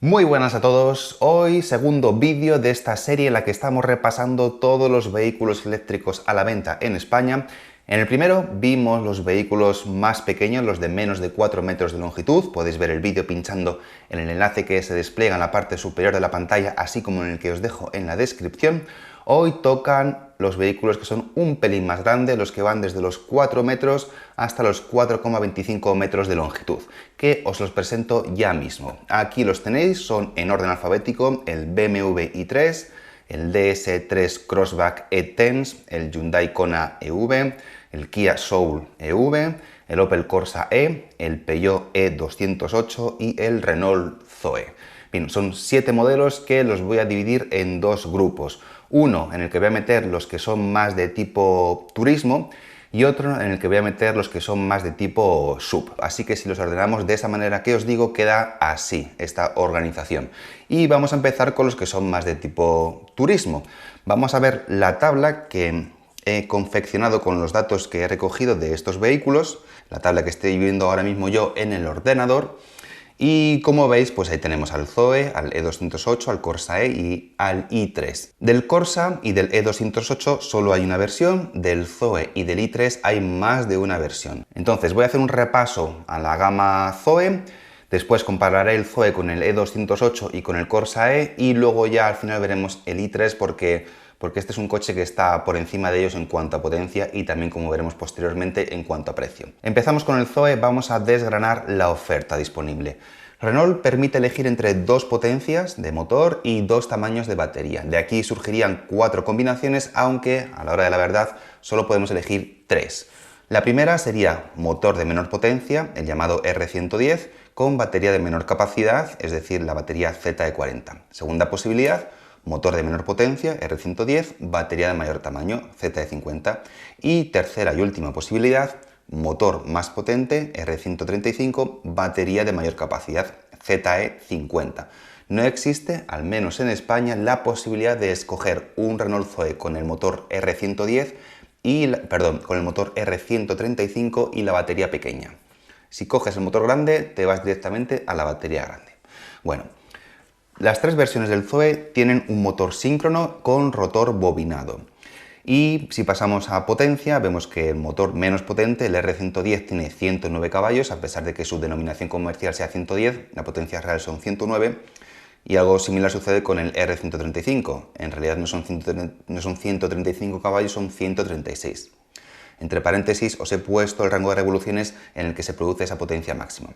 Muy buenas a todos, hoy segundo vídeo de esta serie en la que estamos repasando todos los vehículos eléctricos a la venta en España. En el primero vimos los vehículos más pequeños, los de menos de 4 metros de longitud. Podéis ver el vídeo pinchando en el enlace que se despliega en la parte superior de la pantalla, así como en el que os dejo en la descripción. Hoy tocan los vehículos que son un pelín más grandes, los que van desde los 4 metros hasta los 4,25 metros de longitud, que os los presento ya mismo. Aquí los tenéis, son en orden alfabético: el BMW i3, el DS3 Crossback E-Tense, el Hyundai Kona EV, el Kia Soul EV, el Opel Corsa E, el Peugeot E208 y el Renault Zoe. Bien, son 7 modelos que los voy a dividir en dos grupos. Uno en el que voy a meter los que son más de tipo turismo y otro en el que voy a meter los que son más de tipo sub. Así que si los ordenamos de esa manera que os digo, queda así esta organización. Y vamos a empezar con los que son más de tipo turismo. Vamos a ver la tabla que he confeccionado con los datos que he recogido de estos vehículos, la tabla que estoy viendo ahora mismo yo en el ordenador. Y como veis, pues ahí tenemos al Zoe, al E208, al Corsa E y al i3. Del Corsa y del E208 solo hay una versión, del Zoe y del i3 hay más de una versión. Entonces voy a hacer un repaso a la gama Zoe, después compararé el Zoe con el E208 y con el Corsa E y luego ya al final veremos el i3 porque este es un coche que está por encima de ellos en cuanto a potencia y también, como veremos posteriormente, en cuanto a precio. Empezamos con el Zoe, vamos a desgranar la oferta disponible. Renault permite elegir entre dos potencias de motor y dos tamaños de batería. De aquí surgirían 4 combinaciones, aunque a la hora de la verdad solo podemos elegir 3. La primera sería motor de menor potencia, el llamado R110, con batería de menor capacidad, es decir, la batería ZE40. Segunda posibilidad: motor de menor potencia, R110, batería de mayor tamaño, ZE50. Y tercera y última posibilidad: motor más potente, R135, batería de mayor capacidad, ZE50. No existe, al menos en España, la posibilidad de escoger un Renault Zoe con el motor R110 con el motor R135 y la batería pequeña. Si coges el motor grande, te vas directamente a la batería grande. Bueno, las 3 versiones del Zoe tienen un motor síncrono con rotor bobinado. Y si pasamos a potencia, vemos que el motor menos potente, el R110, tiene 109 caballos, a pesar de que su denominación comercial sea 110, la potencia real son 109. Y algo similar sucede con el R135. En realidad no son 135 caballos, son 136. Entre paréntesis os he puesto el rango de revoluciones en el que se produce esa potencia máxima.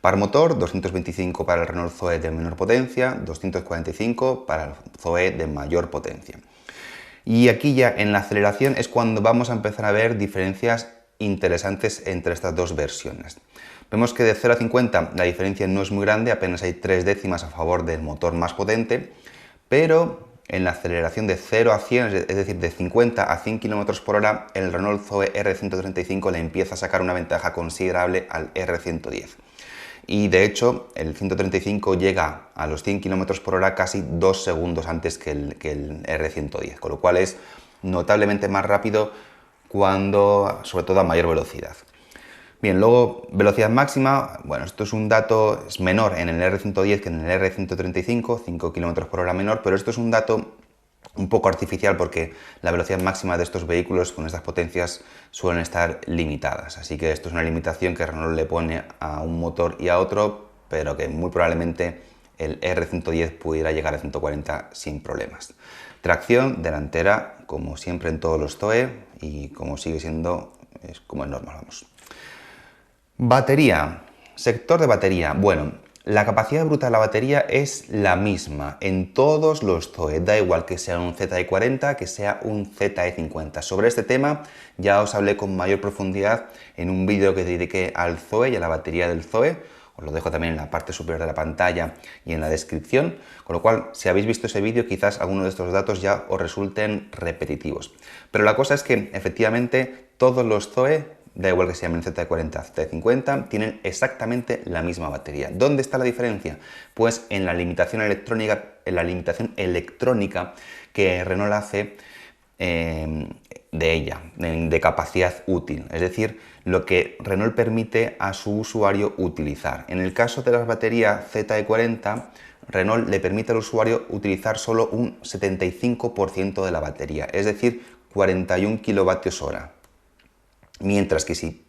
Par motor, 225 para el Renault Zoe de menor potencia, 245 para el Zoe de mayor potencia. Y aquí ya en la aceleración es cuando vamos a empezar a ver diferencias interesantes entre estas dos versiones. Vemos que de 0 a 50 la diferencia no es muy grande, apenas hay 3 décimas a favor del motor más potente, pero en la aceleración de 0 a 100, es decir, de 50 a 100 km por hora, el Renault Zoe R135 le empieza a sacar una ventaja considerable al R110. Y de hecho, el 135 llega a los 100 km por hora casi 2 segundos antes que el R110, con lo cual es notablemente más rápido sobre todo a mayor velocidad. Bien, luego velocidad máxima, bueno, esto es un dato, es menor en el R110 que en el R135, 5 km por hora menor, pero esto es un dato un poco artificial porque la velocidad máxima de estos vehículos con estas potencias suelen estar limitadas. Así que esto es una limitación que Renault le pone a un motor y a otro, pero que muy probablemente el R110 pudiera llegar a 140 sin problemas. Tracción delantera, como siempre en todos los Zoe, y como sigue siendo, es como es normal, vamos. Batería, sector de batería. Bueno, la capacidad bruta de la batería es la misma en todos los Zoe, da igual que sea un ZE40 que sea un ZE50. Sobre este tema ya os hablé con mayor profundidad en un vídeo que dediqué al Zoe y a la batería del Zoe. Os lo dejo también en la parte superior de la pantalla y en la descripción, con lo cual, si habéis visto ese vídeo, quizás algunos de estos datos ya os resulten repetitivos. Pero la cosa es que, efectivamente, todos los Zoe, da igual que se llamen ZE40 o ZE50, tienen exactamente la misma batería. ¿Dónde está la diferencia? Pues en la limitación electrónica que Renault hace de ella, de capacidad útil, es decir, lo que Renault permite a su usuario utilizar. En el caso de las baterías ZE40, Renault le permite al usuario utilizar solo un 75% de la batería, es decir, 41 kWh. Mientras que si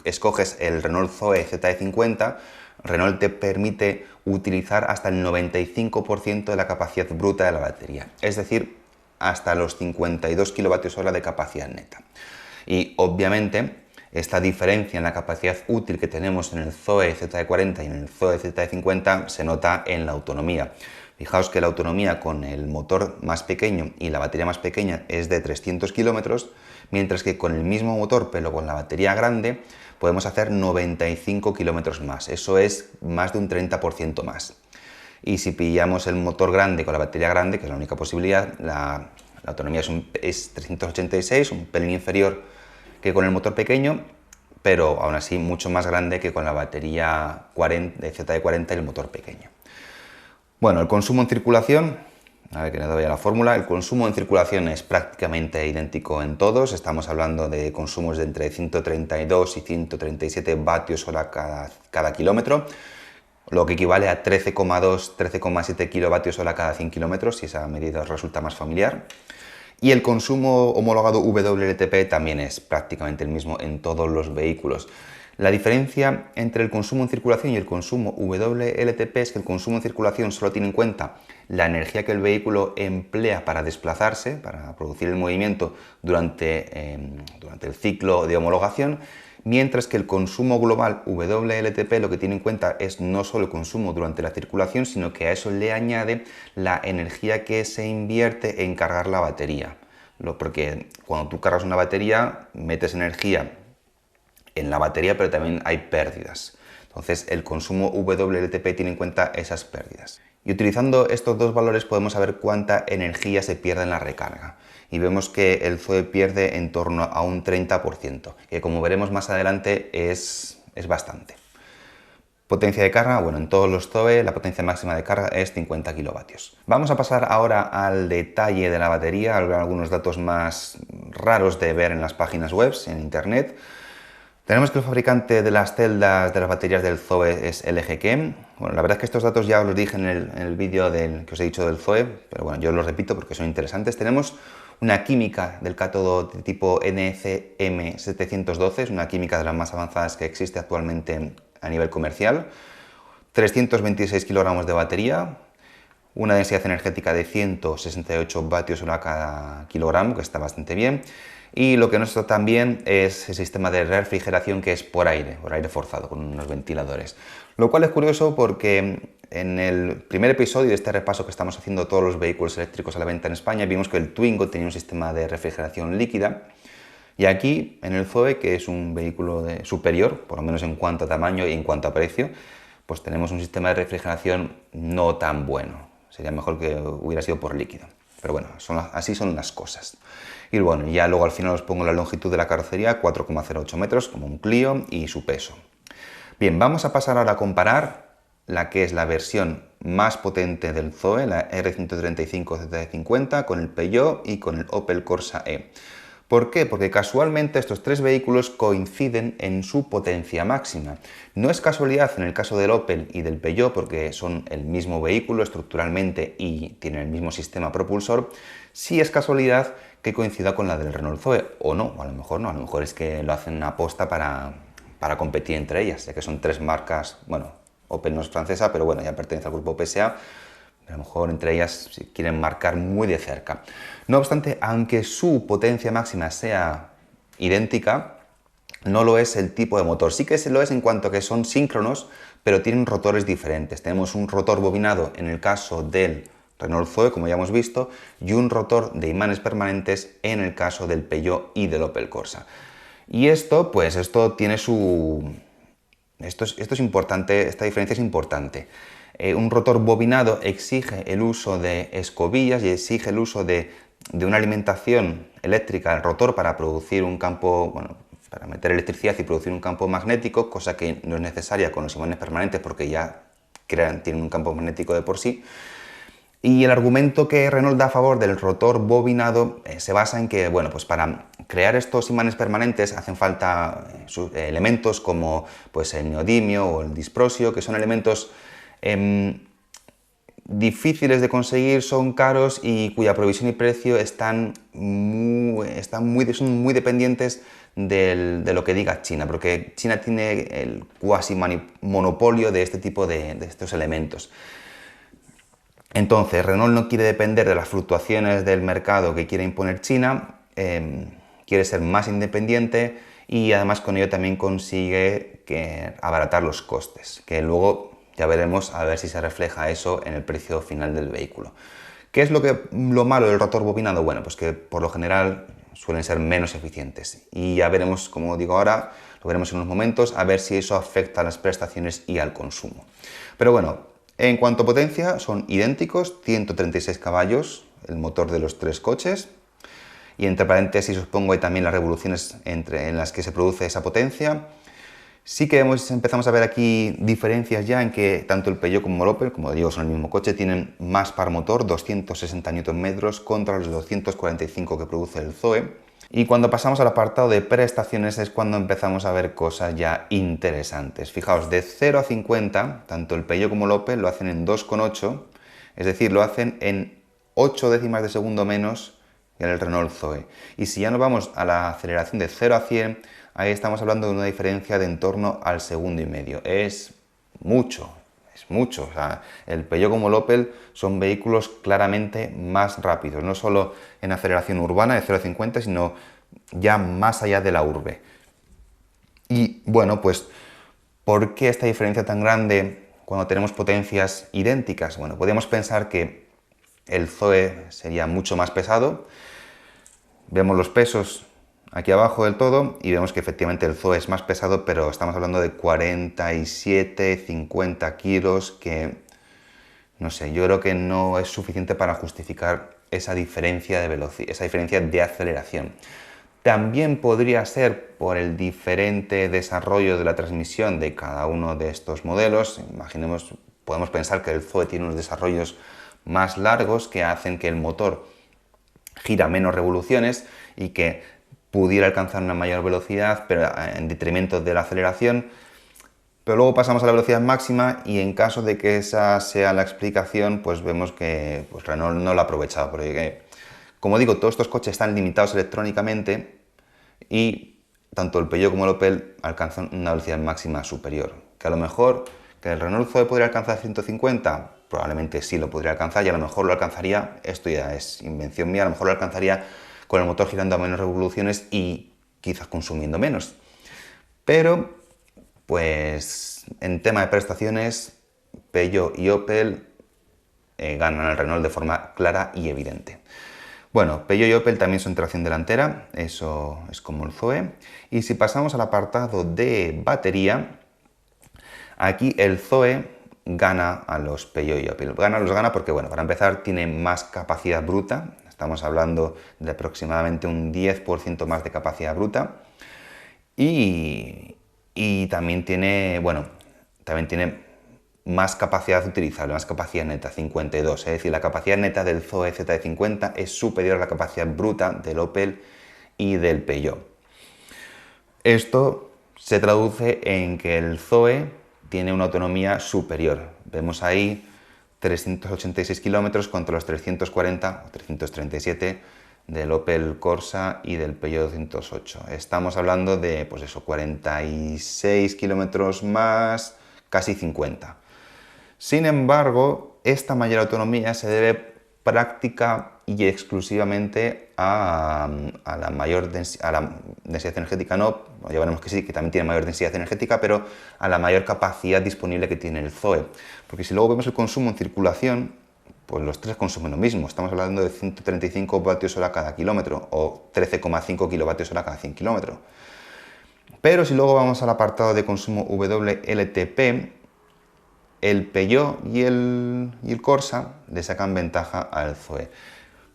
escoges el Renault Zoe ZE50, Renault te permite utilizar hasta el 95% de la capacidad bruta de la batería, es decir, hasta los 52 kWh de capacidad neta. Y obviamente esta diferencia en la capacidad útil que tenemos en el Zoe ZE40 y en el Zoe ZE50 se nota en la autonomía. Fijaos que la autonomía con el motor más pequeño y la batería más pequeña es de 300 kilómetros, mientras que con el mismo motor pero con la batería grande podemos hacer 95 kilómetros más. Eso es más de un 30% más. Y si pillamos el motor grande con la batería grande, que es la única posibilidad, la autonomía es 386, un pelín inferior que con el motor pequeño, pero aún así mucho más grande que con la batería de ZE40 y el motor pequeño. Bueno, el consumo en circulación, a ver que le doy a la fórmula, el consumo en circulación es prácticamente idéntico en todos, estamos hablando de consumos de entre 132 y 137 vatios hora cada kilómetro, lo que equivale a 13,2-13,7 kilovatios hora cada 100 kilómetros, si esa medida os resulta más familiar. Y el consumo homologado WLTP también es prácticamente el mismo en todos los vehículos. La diferencia entre el consumo en circulación y el consumo WLTP es que el consumo en circulación solo tiene en cuenta la energía que el vehículo emplea para desplazarse, para producir el movimiento durante el ciclo de homologación, mientras que el consumo global WLTP lo que tiene en cuenta es no solo el consumo durante la circulación, sino que a eso le añade la energía que se invierte en cargar la batería. Porque cuando tú cargas una batería, metes energía en la batería, pero también hay pérdidas. Entonces el consumo WLTP tiene en cuenta esas pérdidas. Y utilizando estos dos valores podemos saber cuánta energía se pierde en la recarga. Y vemos que el Zoe pierde en torno a un 30%, que como veremos más adelante es bastante. Potencia de carga, bueno, en todos los Zoe la potencia máxima de carga es 50 kilovatios. Vamos a pasar ahora al detalle de la batería, algunos datos más raros de ver en las páginas web, en internet. Tenemos que el fabricante de las celdas de las baterías del Zoe es LG Chem. Bueno, la verdad es que estos datos ya os los dije en el vídeo que os he dicho del Zoe, pero bueno, yo los repito porque son interesantes. Tenemos una química del cátodo de tipo NCM712, es una química de las más avanzadas que existe actualmente a nivel comercial. 326 kilogramos de batería, una densidad energética de 168 vatios hora cada kilogramo, que está bastante bien. Y lo que nos está también es el sistema de refrigeración, que es por aire forzado, con unos ventiladores. Lo cual es curioso porque en el primer episodio de este repaso que estamos haciendo de todos los vehículos eléctricos a la venta en España, vimos que el Twingo tenía un sistema de refrigeración líquida. Y aquí, en el Zoe, que es un vehículo superior, por lo menos en cuanto a tamaño y en cuanto a precio, pues tenemos un sistema de refrigeración no tan bueno. Sería mejor que hubiera sido por líquido. Pero bueno, así son las cosas. Y bueno, ya luego al final os pongo la longitud de la carrocería, 4,08 metros, como un Clio, y su peso. Bien, vamos a pasar ahora a comparar la que es la versión más potente del Zoe, la R135 ZE50, con el Peugeot y con el Opel Corsa E. ¿Por qué? Porque casualmente estos tres vehículos coinciden en su potencia máxima. No es casualidad en el caso del Opel y del Peugeot, porque son el mismo vehículo estructuralmente y tienen el mismo sistema propulsor. Sí es casualidad que coincida con la del Renault Zoe, o no, o a lo mejor no, a lo mejor es que lo hacen a posta para competir entre ellas, ya que son tres marcas, bueno, Opel no es francesa, pero bueno, ya pertenece al grupo PSA, a lo mejor entre ellas si quieren marcar muy de cerca. No obstante, aunque su potencia máxima sea idéntica, no lo es el tipo de motor. Sí que lo es en cuanto a que son síncronos, pero tienen rotores diferentes. Tenemos un rotor bobinado en el caso del Renault Zoe, como ya hemos visto, y un rotor de imanes permanentes en el caso del Peugeot y del Opel Corsa. Y esto, pues esto tiene su... Esto es importante, esta diferencia es importante. Un rotor bobinado exige el uso de escobillas y exige el uso de una alimentación eléctrica al rotor para producir un campo, bueno, para meter electricidad y producir un campo magnético, cosa que no es necesaria con los imanes permanentes porque ya tienen un campo magnético de por sí. Y el argumento que Renault da a favor del rotor bobinado se basa en que, bueno, pues para crear estos imanes permanentes hacen falta elementos como pues, el neodimio o el disprosio, que son elementos difíciles de conseguir, son caros y cuya provisión y precio son muy dependientes de lo que diga China, porque China tiene el cuasi monopolio de este tipo de estos elementos. Entonces, Renault no quiere depender de las fluctuaciones del mercado que quiere imponer China, quiere ser más independiente y además con ello también consigue abaratar los costes, que luego ya veremos a ver si se refleja eso en el precio final del vehículo. ¿Qué es lo malo del rotor bobinado? Bueno, pues que por lo general suelen ser menos eficientes. Y ya veremos, como digo ahora, lo veremos en unos momentos, a ver si eso afecta a las prestaciones y al consumo. Pero bueno, en cuanto a potencia, son idénticos, 136 caballos, el motor de los tres coches. Y entre paréntesis os pongo ahí también las revoluciones en las que se produce esa potencia. Sí que empezamos a ver aquí diferencias ya en que tanto el Peugeot como el Opel, como digo, son el mismo coche, tienen más par motor, 260 Nm contra los 245 que produce el Zoe. Y cuando pasamos al apartado de prestaciones es cuando empezamos a ver cosas ya interesantes. Fijaos, de 0 a 50, tanto el Peugeot como el Opel lo hacen en 2,8, es decir, lo hacen en 8 décimas de segundo menos que en el Renault Zoe. Y si ya nos vamos a la aceleración de 0 a 100, ahí estamos hablando de una diferencia de en torno al segundo y medio. Es mucho. O sea, el Peugeot como el Opel son vehículos claramente más rápidos, no solo en aceleración urbana de 0 a 50, sino ya más allá de la urbe. Y bueno, pues, ¿por qué esta diferencia tan grande cuando tenemos potencias idénticas? Bueno, podríamos pensar que el Zoe sería mucho más pesado. Vemos los pesos aquí abajo del todo y vemos que efectivamente el Zoe es más pesado, pero estamos hablando de 47, 50 kilos, que no sé, yo creo que no es suficiente para justificar esa diferencia de velocidad, esa diferencia de aceleración. También podría ser por el diferente desarrollo de la transmisión de cada uno de estos modelos. Imaginemos, podemos pensar que el Zoe tiene unos desarrollos más largos que hacen que el motor gira menos revoluciones y que pudiera alcanzar una mayor velocidad, pero en detrimento de la aceleración. Pero luego pasamos a la velocidad máxima y en caso de que esa sea la explicación, pues vemos que Renault no lo ha aprovechado, porque, como digo, todos estos coches están limitados electrónicamente y tanto el Peugeot como el Opel alcanzan una velocidad máxima superior. Que a lo mejor que el Renault Zoe podría alcanzar 150, probablemente sí lo podría alcanzar y a lo mejor lo alcanzaría, esto ya es invención mía, a lo mejor lo alcanzaría con el motor girando a menos revoluciones y quizás consumiendo menos. Pero, pues, en tema de prestaciones, Peugeot y Opel ganan al Renault de forma clara y evidente. Bueno, Peugeot y Opel también son tracción delantera, eso es como el Zoe. Y si pasamos al apartado de batería, aquí el Zoe gana a los Peugeot y Opel. Los gana porque, bueno, para empezar tiene más capacidad bruta, estamos hablando de aproximadamente un 10% más de capacidad bruta. Y también tiene, bueno, también tiene más capacidad utilizable, más capacidad neta, 52. Es decir, la capacidad neta del Zoe ZE50 es superior a la capacidad bruta del Opel y del Peugeot. Esto se traduce en que el Zoe tiene una autonomía superior. Vemos ahí 386 kilómetros contra los 340 o 337 del Opel Corsa y del Peugeot 208. Estamos hablando de, pues eso, 46 kilómetros más, casi 50. Sin embargo, esta mayor autonomía se debe práctica y exclusivamente a la mayor densidad energética, no, ya veremos que sí, que también tiene mayor densidad energética, pero a la mayor capacidad disponible que tiene el Zoe. Porque si luego vemos el consumo en circulación, pues los tres consumen lo mismo. Estamos hablando de 135 vatios hora cada kilómetro o 13,5 kilovatios hora cada 100 kilómetros. Pero si luego vamos al apartado de consumo WLTP, el Peugeot y el Corsa le sacan ventaja al Zoe.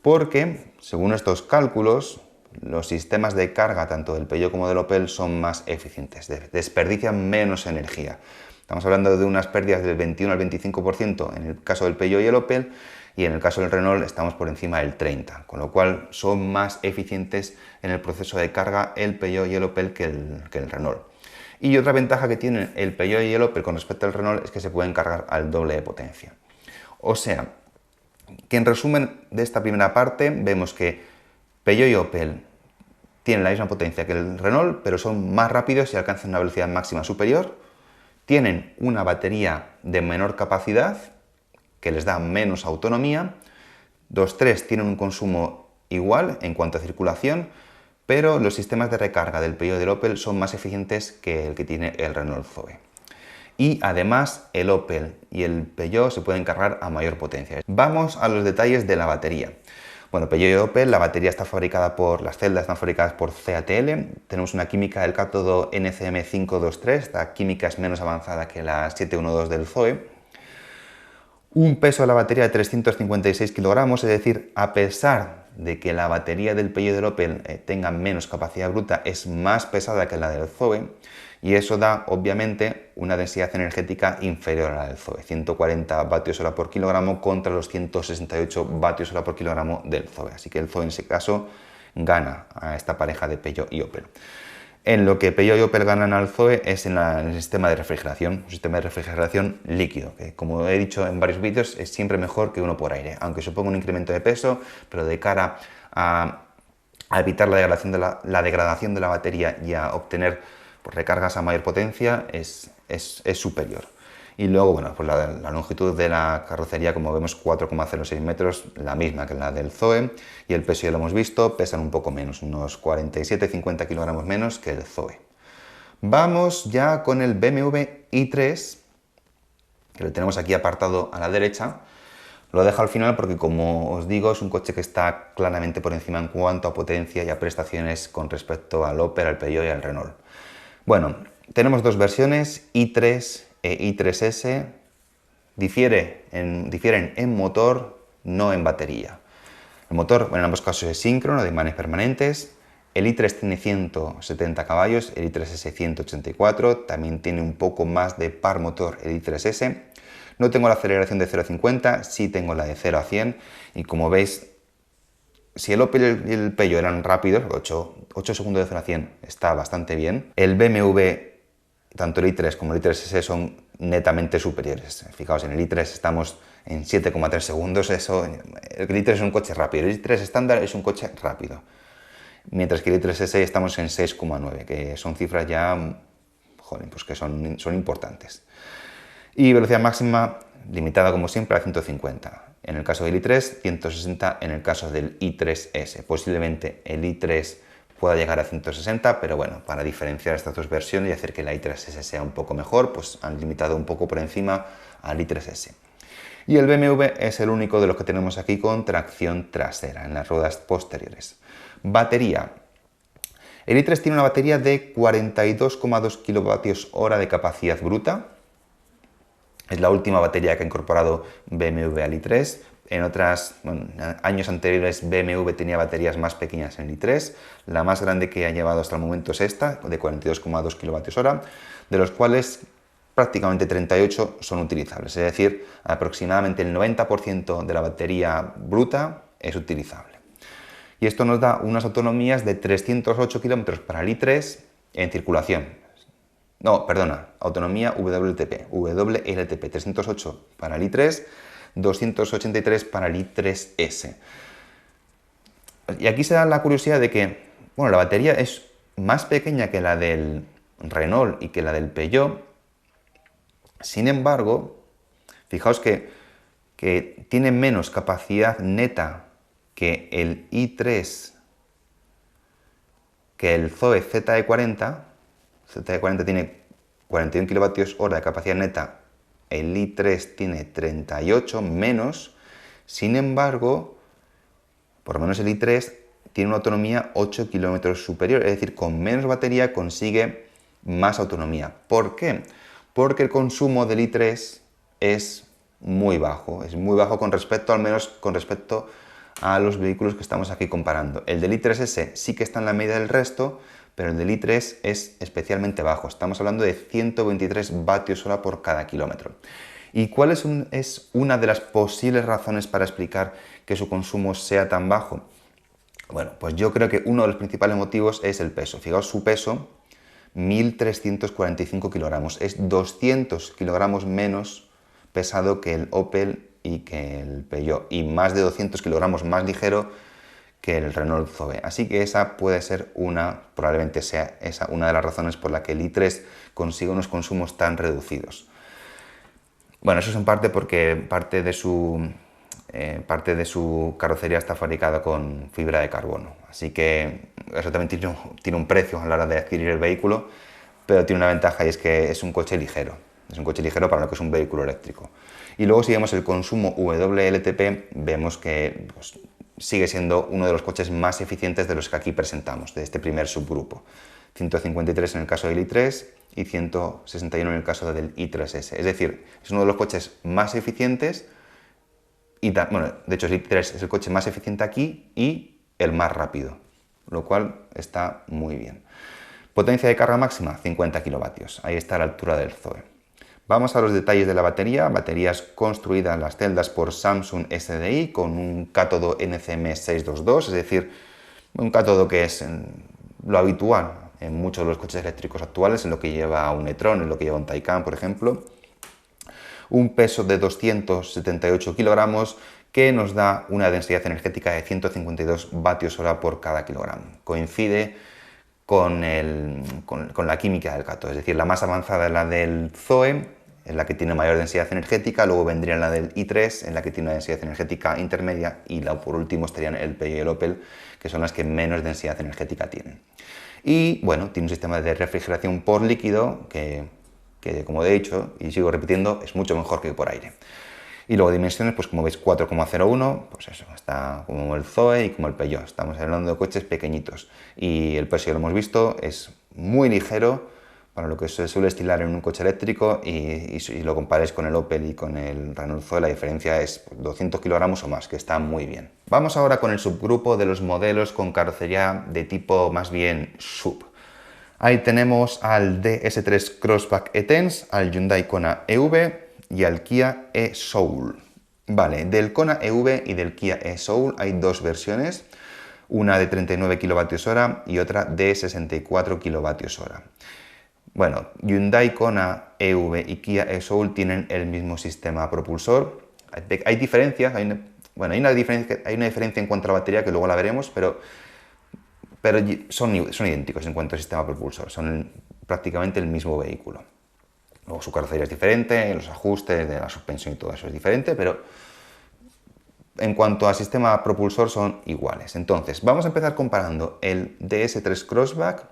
Porque, según estos cálculos, los sistemas de carga tanto del Peugeot como del Opel son más eficientes, desperdician menos energía. Estamos hablando de unas pérdidas del 21 al 25% en el caso del Peugeot y el Opel, y en el caso del Renault estamos por encima del 30%, con lo cual son más eficientes en el proceso de carga el Peugeot y el Opel que el Renault. Y otra ventaja que tienen el Peugeot y el Opel con respecto al Renault es que se pueden cargar al doble de potencia. O sea, que en resumen de esta primera parte vemos que Peugeot y Opel tienen la misma potencia que el Renault, pero son más rápidos y alcanzan una velocidad máxima superior. Tienen una batería de menor capacidad, que les da menos autonomía. Los tres tienen un consumo igual en cuanto a circulación, pero los sistemas de recarga del Peugeot y del Opel son más eficientes que el que tiene el Renault Zoe. Y además el Opel y el Peugeot se pueden cargar a mayor potencia. Vamos a los detalles de la batería. Bueno, Peugeot y Opel, la batería está fabricada las celdas están fabricadas por CATL. Tenemos una química del cátodo NCM523, esta química es menos avanzada que la 712 del Zoe. Un peso de la batería de 356 kilogramos, es decir, a pesar de que la batería del Peugeot y del Opel tenga menos capacidad bruta, es más pesada que la del Zoe, y eso da, obviamente, una densidad energética inferior a la del Zoe, 140 vatios hora por kilogramo contra los 168 vatios hora por kilogramo del Zoe. Así que el Zoe en ese caso gana a esta pareja de Peugeot y Opel. En lo que Peugeot y Opel ganan al Zoe es en el sistema de refrigeración, un sistema de refrigeración líquido, que como he dicho en varios vídeos es siempre mejor que uno por aire, aunque suponga un incremento de peso, pero de cara a evitar la degradación de la batería y a obtener recargas a mayor potencia es superior. Y luego, bueno, pues la longitud de la carrocería, como vemos, 4,06 metros, la misma que la del Zoe, y el peso ya lo hemos visto, pesan un poco menos, unos 47-50 kilogramos menos que el Zoe. Vamos ya con el BMW i3, que lo tenemos aquí apartado a la derecha. Lo dejo al final porque, como os digo, es un coche que está claramente por encima en cuanto a potencia y a prestaciones con respecto al Opel, al Peugeot y al Renault. Bueno, tenemos dos versiones, i3 e i3S, difieren en motor, no en batería. El motor, bueno, en ambos casos es síncrono, de imanes permanentes. El i3 tiene 170 caballos, el i3S 184, también tiene un poco más de par motor el i3S. No tengo la aceleración de 0 a 50, sí tengo la de 0 a 100, y como veis, si el Opel y el Peugeot eran rápidos, 8 segundos de 0 a 100 está bastante bien. El BMW, tanto el i3 como el i3S son netamente superiores. Fijaos, en el i3 estamos en 7,3 segundos, el i3 es un coche rápido, el i3 estándar es un coche rápido. Mientras que el i3S estamos en 6,9, que son cifras ya, joder, pues que son importantes. Y velocidad máxima limitada como siempre a 150. En el caso del i3, 160 en el caso del i3S. Posiblemente el i3 pueda llegar a 160, pero bueno, para diferenciar estas dos versiones y hacer que la i3S sea un poco mejor, pues han limitado un poco por encima al i3S. Y el BMW es el único de los que tenemos aquí con tracción trasera en las ruedas posteriores. Batería. El i3 tiene una batería de 42,2 kWh de capacidad bruta. Es la última batería que ha incorporado BMW al i3. En años anteriores BMW tenía baterías más pequeñas en el i3. La más grande que ha llevado hasta el momento es esta, de 42,2 kWh, de los cuales prácticamente 38 son utilizables. Es decir, aproximadamente el 90% de la batería bruta es utilizable. Y esto nos da unas autonomías de 308 km para el i3 en circulación. No, perdona, autonomía WLTP, 308 para el i3, 283 para el i3S. Y aquí se da la curiosidad de que, bueno, la batería es más pequeña que la del Renault y que la del Peugeot. Sin embargo, fijaos que tiene menos capacidad neta que el i3, que el Zoe ZE40. ZE40 tiene 41 kWh de capacidad neta, el i3 tiene 38 menos. Sin embargo, por lo menos el i3 tiene una autonomía 8 km superior, es decir, con menos batería consigue más autonomía. ¿Por qué? Porque el consumo del i3 es muy bajo con respecto, al menos con respecto a los vehículos que estamos aquí comparando. El del i3S sí que está en la media del resto, pero el del i3 es especialmente bajo. Estamos hablando de 123 vatios hora por cada kilómetro. ¿Y cuál es una de las posibles razones para explicar que su consumo sea tan bajo? Bueno, pues yo creo que uno de los principales motivos es el peso. Fijaos su peso, 1.345 kilogramos. Es 200 kilogramos menos pesado que el Opel y que el Peugeot, y más de 200 kilogramos más ligero que el Renault Zoe. Así que esa puede ser probablemente sea esa una de las razones por la que el i3 consigue unos consumos tan reducidos. Bueno, eso es en parte porque parte de su carrocería está fabricada con fibra de carbono. Así que eso también tiene un precio a la hora de adquirir el vehículo, pero tiene una ventaja y es que es un coche ligero. Es un coche ligero para lo que es un vehículo eléctrico. Y luego si vemos el consumo WLTP, vemos que pues, sigue siendo uno de los coches más eficientes de los que aquí presentamos, de este primer subgrupo. 153 en el caso del i3 y 161 en el caso del i3S. Es decir, es uno de los coches más eficientes y, bueno, de hecho el i3 es el coche más eficiente aquí y el más rápido, lo cual está muy bien. Potencia de carga máxima, 50 kilovatios. Ahí está a la altura del Zoe. Vamos a los detalles de la batería. Baterías construidas las celdas por Samsung SDI con un cátodo NCM 622, es decir, un cátodo que es lo habitual en muchos de los coches eléctricos actuales, en lo que lleva un e-tron, en lo que lleva un Taycan, por ejemplo. Un peso de 278 kilogramos que nos da una densidad energética de 152 vatios hora por cada kilogramo. Coincide con la química del cátodo, es decir, la más avanzada es la del Zoe, en la que tiene mayor densidad energética, luego vendría la del i3, en la que tiene una densidad energética intermedia, y por último estarían el Peugeot y el Opel, que son las que menos densidad energética tienen. Y bueno, tiene un sistema de refrigeración por líquido que como he dicho y sigo repitiendo, es mucho mejor que por aire. Y luego dimensiones, pues como veis 4,01, pues eso, está como el Zoe y como el Peugeot. Estamos hablando de coches pequeñitos. Y el peso ya lo hemos visto, es muy ligero para lo que se suele estilar en un coche eléctrico y si lo comparáis con el Opel y con el Renault Zoe, la diferencia es 200 kilogramos o más, que está muy bien. Vamos ahora con el subgrupo de los modelos con carrocería de tipo más bien SUV. Ahí tenemos al DS3 Crossback E-Tense, al Hyundai Kona EV y al Kia e-Soul. Vale, del Kona EV y del Kia e-Soul hay dos versiones, una de 39 kWh y otra de 64 kWh. Bueno, Hyundai Kona EV y Kia e-Soul tienen el mismo sistema propulsor. Hay diferencias, hay una diferencia en cuanto a la batería que luego la veremos, pero son idénticos en cuanto al sistema propulsor, son prácticamente el mismo vehículo. Luego su carrocería es diferente, los ajustes de la suspensión y todo eso es diferente, pero en cuanto al sistema propulsor son iguales. Entonces, vamos a empezar comparando el DS3 Crossback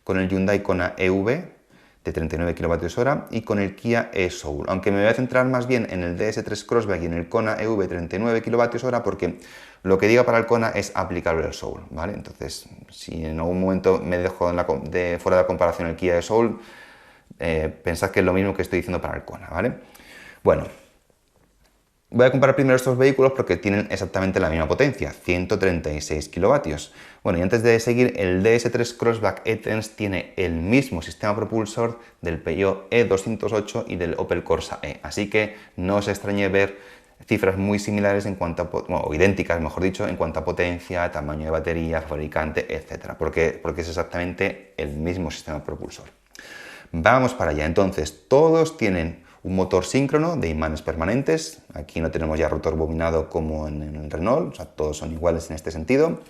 con el Hyundai Kona EV de 39 kWh y con el Kia e-Soul, aunque me voy a centrar más bien en el DS3 Crossback y en el Kona EV 39 kWh porque lo que diga para el Kona es aplicable al Soul, ¿vale? Entonces, si en algún momento me dejo fuera de la comparación el Kia e-Soul, pensad que es lo mismo que estoy diciendo para el Kona, ¿vale? Bueno, voy a comparar primero estos vehículos porque tienen exactamente la misma potencia, 136 kilovatios. Bueno, y antes de seguir, el DS3 Crossback E-Tense tiene el mismo sistema propulsor del Peugeot E208 y del Opel Corsa E, así que no os extrañe ver cifras muy similares o idénticas, mejor dicho, en cuanto a potencia, tamaño de batería, fabricante, etc. Porque es exactamente el mismo sistema propulsor. Vamos para allá. Entonces, todos tienen un motor síncrono de imanes permanentes. Aquí no tenemos ya rotor bobinado como en el Renault, o sea, todos son iguales en este sentido.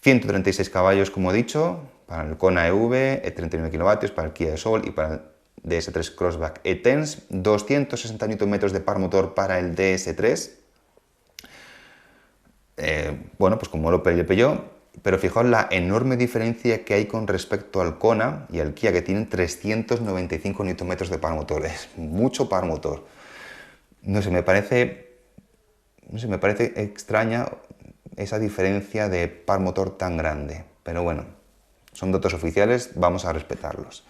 136 caballos, como he dicho, para el Kona EV, 39 kilovatios, para el Kia e-Soul y para el DS3 Crossback E-Tense, 260 Nm de par motor para el DS3. Bueno, pues como el Opel y el Peugeot, pero fijaos la enorme diferencia que hay con respecto al Kona y al Kia, que tienen 395 Nm de par motor. Es mucho par motor. No sé, me parece extraña esa diferencia de par motor tan grande, pero bueno, son datos oficiales, vamos a respetarlos.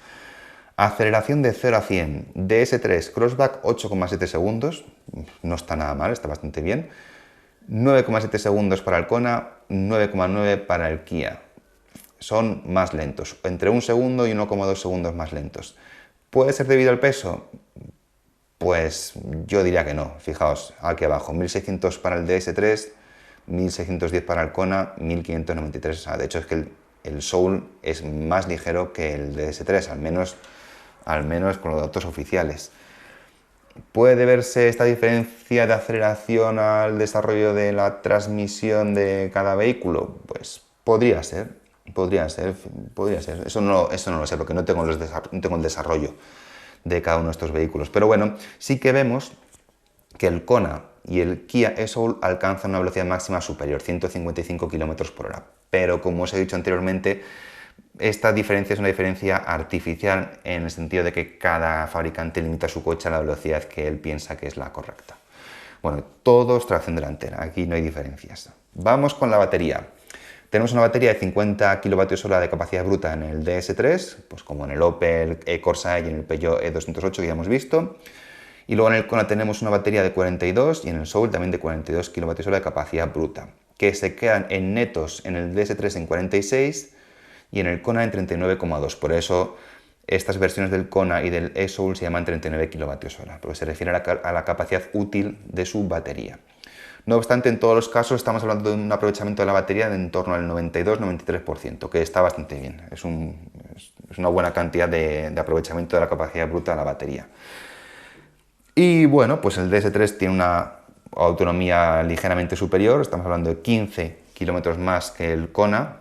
Aceleración de 0 a 100, DS3 Crossback 8,7 segundos, no está nada mal, está bastante bien. 9,7 segundos para el Kona, 9,9 para el Kia. Son más lentos, entre 1 segundo y 1,2 segundos más lentos. ¿Puede ser debido al peso? Pues yo diría que no. Fijaos, aquí abajo, 1600 para el DS3, 1610 para el Kona, 1593. O sea, de hecho es que el Soul es más ligero que el DS3, al menos con los datos oficiales. ¿Puede verse esta diferencia de aceleración al desarrollo de la transmisión de cada vehículo? Pues podría ser, podría ser, podría ser. Eso no lo sé, porque no tengo el desarrollo de cada uno de estos vehículos. Pero bueno, sí que vemos que el Kona y el Kia e-Soul alcanzan una velocidad máxima superior, 155 km por hora. Pero como os he dicho anteriormente, esta diferencia es una diferencia artificial en el sentido de que cada fabricante limita su coche a la velocidad que él piensa que es la correcta. Bueno, todo es tracción delantera, aquí no hay diferencias. Vamos con la batería. Tenemos una batería de 50 kWh de capacidad bruta en el DS3, pues como en el Opel e-Corsa y en el Peugeot E208 que ya hemos visto. Y luego en el Kona tenemos una batería de 42 y en el Soul también de 42 kWh de capacidad bruta, que se quedan en netos en el DS3 en 46 y en el Kona en 39,2. Por eso estas versiones del Kona y del e-Soul se llaman 39 kWh, porque se refiere a la capacidad útil de su batería. No obstante, en todos los casos estamos hablando de un aprovechamiento de la batería de en torno al 92-93%, que está bastante bien. Es una buena cantidad de aprovechamiento de la capacidad bruta de la batería. Y bueno, pues el DS3 tiene una autonomía ligeramente superior, estamos hablando de 15 km más que el Kona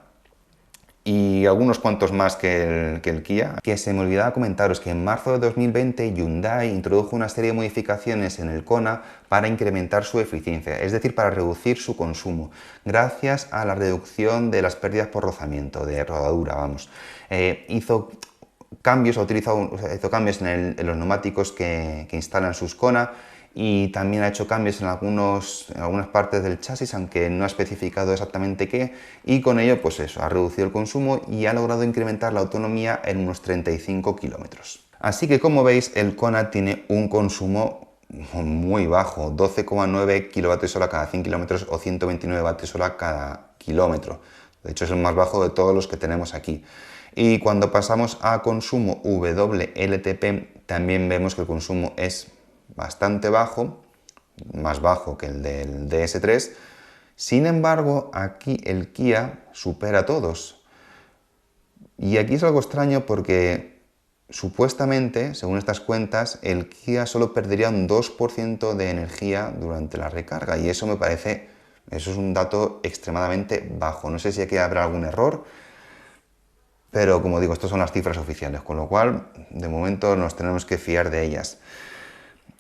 y algunos cuantos más que el Kia. Que se me olvidaba comentaros que en marzo de 2020 Hyundai introdujo una serie de modificaciones en el Kona para incrementar su eficiencia, es decir, para reducir su consumo, gracias a la reducción de las pérdidas por rozamiento, de rodadura, vamos. Hizo cambios en los neumáticos que instalan sus Kona y también ha hecho cambios en algunas partes del chasis, aunque no ha especificado exactamente qué, y con ello pues eso, ha reducido el consumo y ha logrado incrementar la autonomía en unos 35 kilómetros. Así que como veis, el Kona tiene un consumo muy bajo, 12,9 kWh cada 100 kilómetros o 129 Wh cada kilómetro. De hecho es el más bajo de todos los que tenemos aquí. Y cuando pasamos a consumo WLTP, también vemos que el consumo es bastante bajo, más bajo que el del DS3. Sin embargo, aquí el Kia supera a todos. Y aquí es algo extraño porque supuestamente, según estas cuentas, el Kia solo perdería un 2% de energía durante la recarga. Y eso eso es un dato extremadamente bajo. No sé si aquí habrá algún error, pero como digo, estas son las cifras oficiales, con lo cual de momento nos tenemos que fiar de ellas.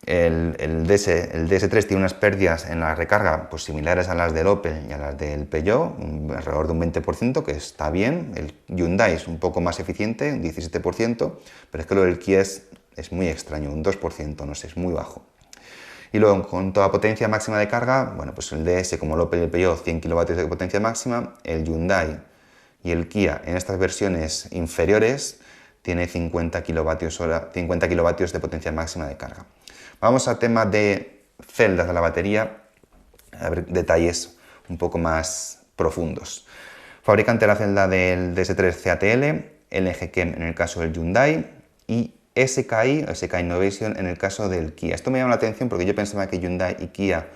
El DS3 tiene unas pérdidas en la recarga pues, similares a las del Opel y a las del Peugeot, alrededor de un 20%, que está bien. El Hyundai es un poco más eficiente, un 17%, pero es que lo del Kia es muy extraño, un 2%, no sé, es muy bajo. Y luego, en cuanto a potencia máxima de carga, bueno, pues el DS, como el Opel y el Peugeot, 100 kW de potencia máxima, el Hyundai y el Kia en estas versiones inferiores tiene 50 kilovatios de potencia máxima de carga. Vamos al tema de celdas de la batería, a ver detalles un poco más profundos. Fabricante de la celda del DS3 CATL, LG Chem en el caso del Hyundai y SKI Innovation en el caso del Kia. Esto me llama la atención porque yo pensaba que Hyundai y Kia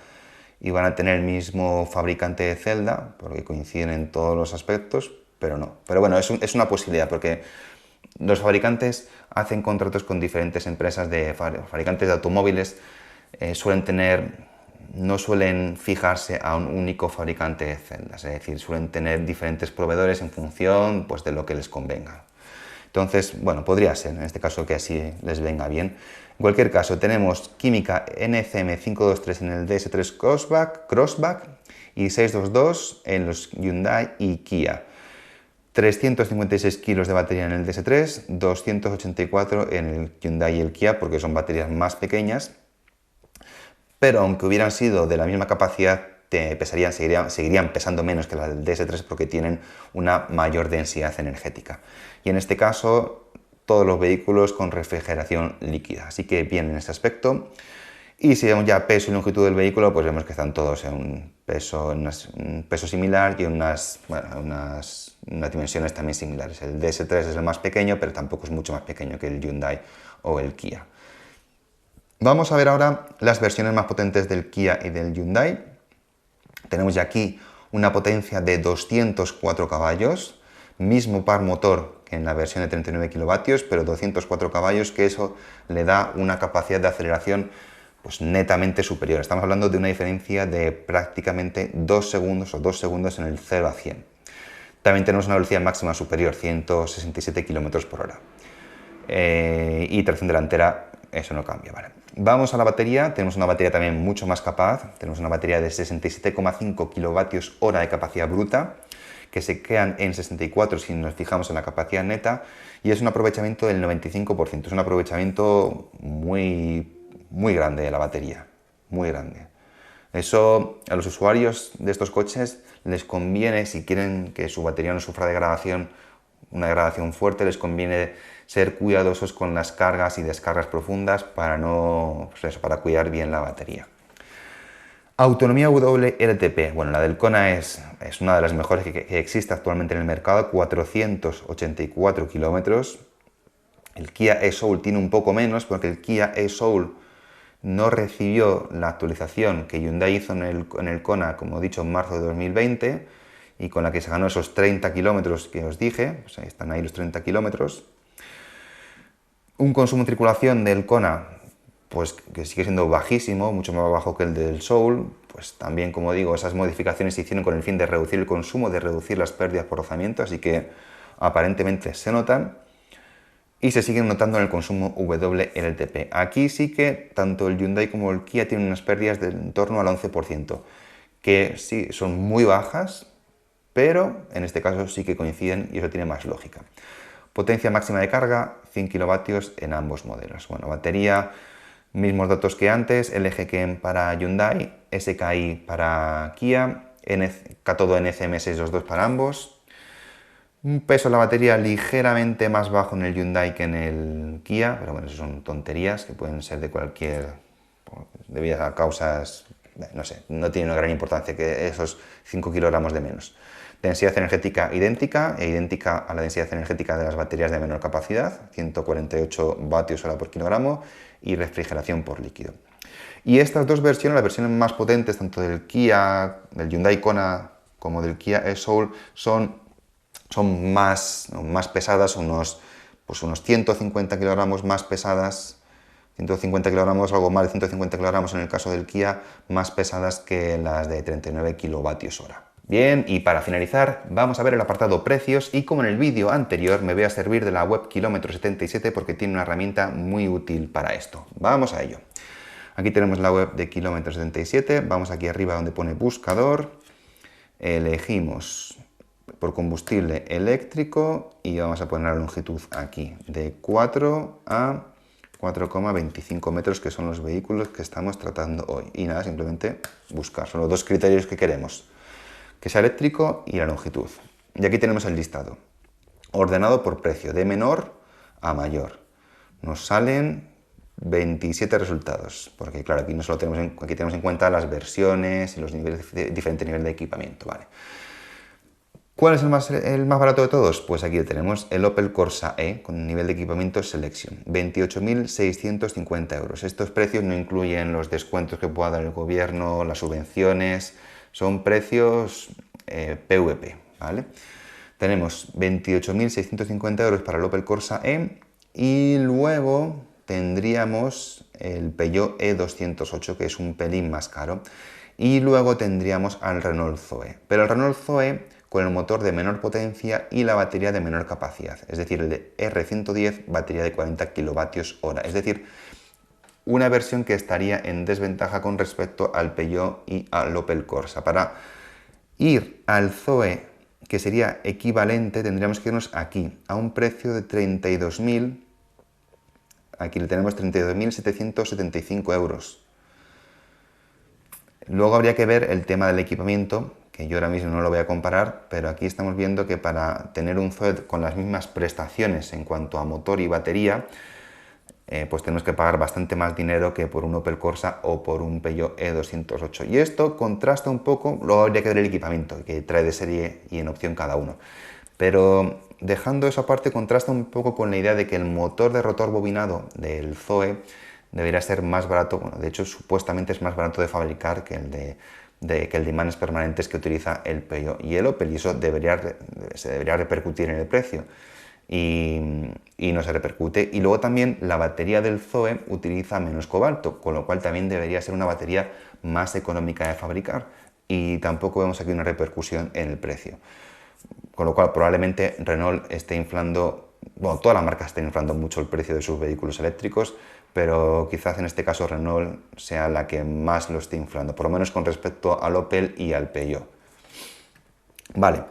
iban a tener el mismo fabricante de celda, porque coinciden en todos los aspectos, pero no. Pero bueno, es una posibilidad, porque los fabricantes hacen contratos con diferentes empresas fabricantes de automóviles, no suelen fijarse a un único fabricante de celdas, es decir, suelen tener diferentes proveedores en función pues, de lo que les convenga. Entonces, bueno, podría ser en este caso que así les venga bien. En cualquier caso, tenemos química NCM523 en el DS3 Crossback y 622 en los Hyundai y Kia. 356 kilos de batería en el DS3, 284 en el Hyundai y el Kia, porque son baterías más pequeñas, pero aunque hubieran sido de la misma capacidad, seguirían pesando menos que las del DS3 porque tienen una mayor densidad energética. Y en este caso, todos los vehículos con refrigeración líquida, así que bien en este aspecto. Y si vemos ya peso y longitud del vehículo, pues vemos que están todos en un peso similar y unas dimensiones también similares. El DS3 es el más pequeño, pero tampoco es mucho más pequeño que el Hyundai o el Kia. Vamos a ver ahora las versiones más potentes del Kia y del Hyundai. Tenemos ya aquí una potencia de 204 caballos, mismo par motor que en la versión de 39 kilovatios, pero 204 caballos, que eso le da una capacidad de aceleración pues netamente superior. Estamos hablando de una diferencia de prácticamente 2 segundos o 2 segundos en el 0 a 100. También tenemos una velocidad máxima superior, 167 km por hora. Y tracción delantera, eso no cambia, ¿vale? Vamos a la batería, tenemos una batería también mucho más capaz, tenemos una batería de 67,5 kWh de capacidad bruta, que se quedan en 64 si nos fijamos en la capacidad neta, y es un aprovechamiento del 95%, es un aprovechamiento muy grande de la batería, muy grande. Eso a los usuarios de estos coches les conviene, si quieren que su batería no sufra degradación, una degradación fuerte, les conviene ser cuidadosos con las cargas y descargas profundas para, para cuidar bien la batería. Autonomía WLTP, bueno, la del Kona es una de las mejores que existe actualmente en el mercado, 484 kilómetros. El Kia e-Soul tiene un poco menos porque el Kia e-Soul no recibió la actualización que Hyundai hizo en el Kona, como he dicho, en marzo de 2020, y con la que se ganó esos 30 kilómetros que os dije, pues ahí están ahí los 30 kilómetros. Un consumo en tripulación del Kona, pues que sigue siendo bajísimo, mucho más bajo que el del Soul, pues también, como digo, esas modificaciones se hicieron con el fin de reducir el consumo, de reducir las pérdidas por rozamiento, así que aparentemente se notan. Y se siguen notando en el consumo WLTP. Aquí sí que tanto el Hyundai como el Kia tienen unas pérdidas de en torno al 11%, que sí son muy bajas, pero en este caso sí que coinciden y eso tiene más lógica. Potencia máxima de carga, 100 kilovatios en ambos modelos. Bueno, batería, mismos datos que antes, LG Chem para Hyundai, SKI para Kia, cátodo NCM622 para ambos. Un peso de la batería ligeramente más bajo en el Hyundai que en el Kia, pero bueno, eso son tonterías que pueden ser de debidas a causas, no sé, no tiene una gran importancia que esos 5 kilogramos de menos. Densidad energética idéntica, e idéntica a la densidad energética de las baterías de menor capacidad, 148 vatios hora por kilogramo, y refrigeración por líquido. Y estas dos versiones, las versiones más potentes, tanto del Kia, del Hyundai Kona, como del Kia e-Soul, son más pesadas, unos 150 kilogramos más pesadas, 150 kilogramos, algo más de 150 kilogramos en el caso del Kia, más pesadas que las de 39 kilovatios hora. Bien, y para finalizar vamos a ver el apartado precios, y como en el vídeo anterior me voy a servir de la web Kilómetro 77 porque tiene una herramienta muy útil para esto. Vamos a ello. Aquí tenemos la web de Kilómetro 77, vamos aquí arriba donde pone buscador, elegimos por combustible eléctrico y vamos a poner la longitud aquí de 4 a 4,25 metros, que son los vehículos que estamos tratando hoy. Y nada, simplemente buscar, son los dos criterios que queremos, que sea eléctrico y la longitud. Y aquí tenemos el listado, ordenado por precio, de menor a mayor. Nos salen 27 resultados, porque claro, aquí no solo aquí tenemos en cuenta las versiones y los diferentes niveles de equipamiento, ¿vale? ¿Cuál es el más barato de todos? Pues aquí tenemos el Opel Corsa E con nivel de equipamiento Selection, 28.650 euros. Estos precios no incluyen los descuentos que pueda dar el gobierno, las subvenciones, son precios PVP, ¿vale? Tenemos 28.650 euros para el Opel Corsa E y luego tendríamos el Peugeot E208, que es un pelín más caro, y luego tendríamos al Renault Zoe. Pero el Renault Zoe con el motor de menor potencia y la batería de menor capacidad, es decir, el de R110, batería de 40 kilovatios hora, es decir, una versión que estaría en desventaja con respecto al Peugeot y al Opel Corsa. Para ir al Zoe, que sería equivalente, tendríamos que irnos aquí, a un precio de 32.000, aquí le tenemos 32.775 euros. Luego habría que ver el tema del equipamiento, que yo ahora mismo no lo voy a comparar, pero aquí estamos viendo que para tener un Zoe con las mismas prestaciones en cuanto a motor y batería, pues tenemos que pagar bastante más dinero que por un Opel Corsa o por un Peugeot E208. Y esto contrasta un poco, luego habría que ver el equipamiento que trae de serie y en opción cada uno. Pero dejando eso aparte, contrasta un poco con la idea de que el motor de rotor bobinado del Zoe debería ser más barato, bueno, de hecho supuestamente es más barato de fabricar que el de imanes permanentes que utiliza el Peugeot y el Opel, y eso se debería repercutir en el precio. y no se repercute. Y luego también la batería del Zoe utiliza menos cobalto, con lo cual también debería ser una batería más económica de fabricar y tampoco vemos aquí una repercusión en el precio. Con lo cual probablemente Renault esté inflando, bueno, todas las marcas estén inflando mucho el precio de sus vehículos eléctricos, pero quizás en este caso Renault sea la que más lo esté inflando, por lo menos con respecto al Opel y al Peugeot. Vale,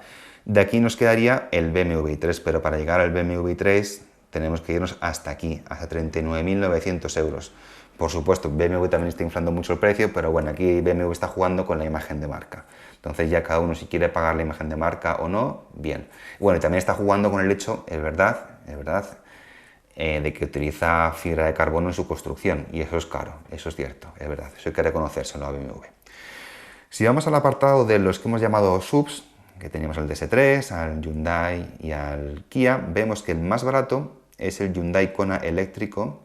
de aquí nos quedaría el BMW i3, pero para llegar al BMW i3 tenemos que irnos hasta aquí, hasta 39.900 euros. Por supuesto, BMW también está inflando mucho el precio, pero bueno, aquí BMW está jugando con la imagen de marca. Entonces ya cada uno si quiere pagar la imagen de marca o no, bien. Bueno, y también está jugando con el hecho, es verdad, de que utiliza fibra de carbono en su construcción, y eso es caro, eso es cierto, es verdad, eso hay que reconocérselo a BMW. Si vamos al apartado de los que hemos llamado subs, que teníamos al DS3, al Hyundai y al Kia, vemos que el más barato es el Hyundai Kona eléctrico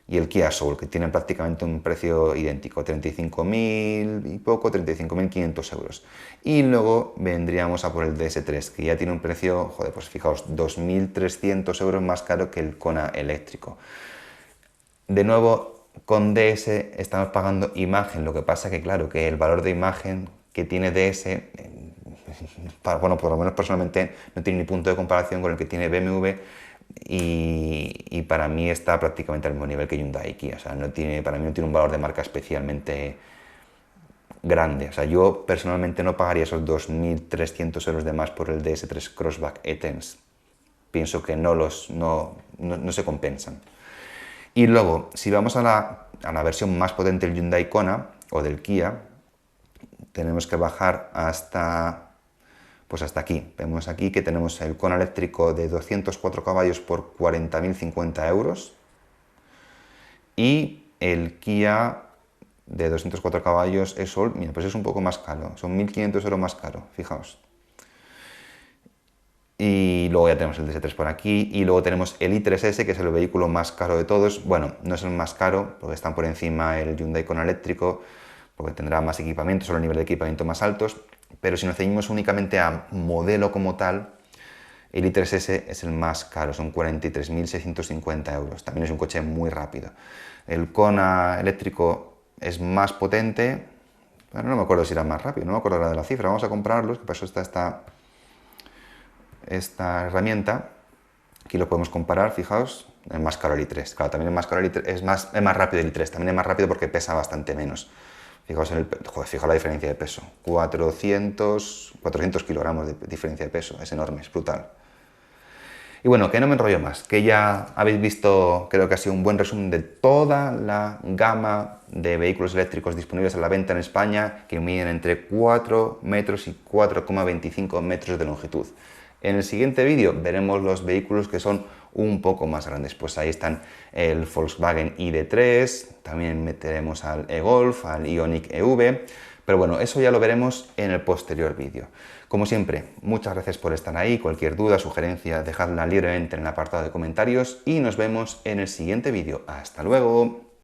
y el Kia Soul, que tienen prácticamente un precio idéntico, 35.000 y poco, 35.500 euros. Y luego vendríamos a por el DS3, que ya tiene un precio, joder, pues fijaos, 2.300 euros más caro que el Kona eléctrico. De nuevo, con DS estamos pagando imagen, lo que pasa que claro, que el valor de imagen que tiene DS, bueno, por lo menos personalmente no tiene ni punto de comparación con el que tiene BMW, y para mí está prácticamente al mismo nivel que Hyundai y Kia. O sea, para mí no tiene un valor de marca especialmente grande. O sea, yo personalmente no pagaría esos 2.300 euros de más por el DS3 Crossback E-Tense. Pienso que no se compensan. Y luego, si vamos a la versión más potente del Hyundai Kona o del Kia, tenemos que bajar hasta aquí. Vemos aquí que tenemos el Kona eléctrico de 204 caballos por 40.050 euros y el Kia de 204 caballos es Soul, mira, pues es un poco más caro, son 1.500 euros más caro, fijaos. Y luego ya tenemos el DS3 por aquí, y luego tenemos el i3S, que es el vehículo más caro de todos. Bueno, no es el más caro, porque están por encima el Hyundai Kona eléctrico, porque tendrá más equipamiento, son los niveles de equipamiento más altos, pero si nos ceñimos únicamente a modelo como tal, el i3S es el más caro, son 43.650 euros. También es un coche muy rápido. El Kona eléctrico es más potente, bueno, no me acuerdo si era más rápido, no me acuerdo de la cifra. Vamos a comprarlos, que para eso está esta herramienta. Aquí lo podemos comparar, fijaos, es más caro el i3. Claro, también es más caro el i3, es más rápido el i3, también es más rápido porque pesa bastante menos. Fijaos, fijaos la diferencia de peso, 400 kilogramos de diferencia de peso, es enorme, es brutal. Y bueno, que no me enrollo más, que ya habéis visto, creo que ha sido un buen resumen de toda la gama de vehículos eléctricos disponibles a la venta en España, que miden entre 4 metros y 4,25 metros de longitud. En el siguiente vídeo veremos los vehículos que son un poco más grandes. Pues ahí están el Volkswagen ID3, también meteremos al e-Golf, al Ioniq EV, pero bueno, eso ya lo veremos en el posterior vídeo. Como siempre, muchas gracias por estar ahí. Cualquier duda, sugerencia, dejadla libremente en el apartado de comentarios y nos vemos en el siguiente vídeo. ¡Hasta luego!